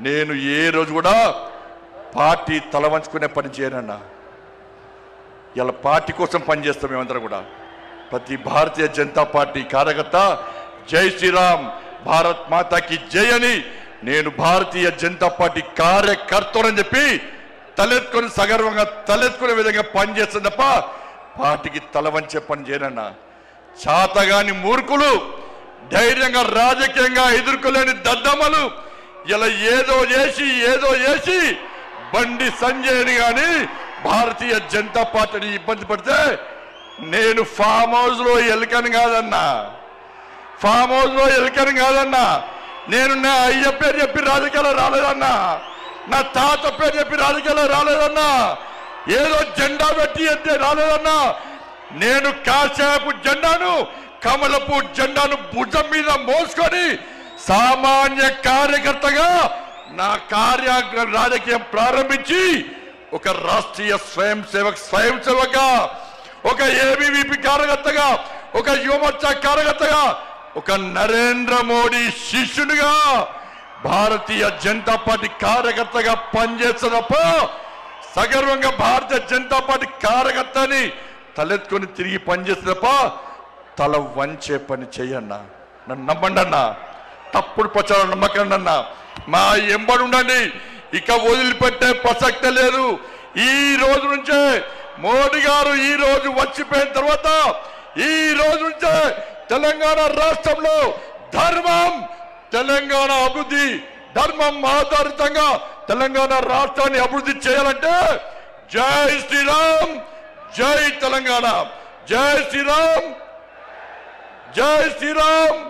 నేను ఏ రోజు కూడా పార్టీ తల వంచుకునే పని చేయనన్నా. ఇలా పార్టీ కోసం పనిచేస్తాం మేమందరం కూడా. ప్రతి భారతీయ జనతా పార్టీ కార్యకర్త జై శ్రీరామ్, భారత్ మాతాకి జై అని నేను భారతీయ జనతా పార్టీ కార్యకర్తలని చెప్పి తలెత్తుకొని సగర్వంగా తలెత్తుకునే విధంగా పనిచేస్తుంది తప్ప పార్టీకి తల వంచే పని చేయనన్నా. చాతగాని మూర్ఖులు, ధైర్యంగా రాజకీయంగా ఎదుర్కోలేని దద్దమ్మలు ఇలా ఏదో చేసి బండి సంజయ్ని కానీ భారతీయ జనతా పార్టీని ఇబ్బంది పడితే నేను ఫామ్ హౌస్ లో ఎలుకని కాదన్నా, నేను నా అయ్య పేరు చెప్పి రాజకీయాలు రాలేదన్నా, నా తాత పేరు చెప్పి రాజకీయాలు రాలేదన్నా, ఏదో జెండా పెట్టి అంటే రాలేదన్నా. నేను కాశాపు జెండాను, కమలపు జెండాను భుజం మీద మోసుకొని సామాన్య కార్యకర్తగా నా రాజకీయం ప్రారంభించి ఒక రాష్ట్రీయ స్వయం సేవక, ఒక ఏబీవీపీ కార్యకర్తగా, ఒక యువమోర్చా కార్యకర్తగా, ఒక నరేంద్ర మోడీ శిష్యునిగా భారతీయ జనతా పార్టీ కార్యకర్తగా పనిచేస్తున్నప్ప సగర్వంగా భారతీయ జనతా పార్టీ కార్యకర్తని తలెత్తుకొని తిరిగి పనిచేస్తున్నప్ప తల వంచే పని చేయన్నా. నన్ను నమ్మండి అన్నా, తప్పుడు ప్రచారం నమ్మకండి అన్నా. మా ఎంబడి ఉండండి, ఇక వదిలిపెట్టే ప్రసక్తే లేదు. ఈ రోజు నుంచే మోడీ గారు ఈ రోజు వచ్చిపోయిన తర్వాత ఈ రోజు నుంచే తెలంగాణ రాష్ట్రంలో తెలంగాణ అభివృద్ధి, ధర్మం ఆధారితంగా తెలంగాణ రాష్ట్రాన్ని అభివృద్ధి చేయాలంటే జై శ్రీరామ్, జై తెలంగాణ, జై శ్రీరామ్, జై శ్రీరామ్.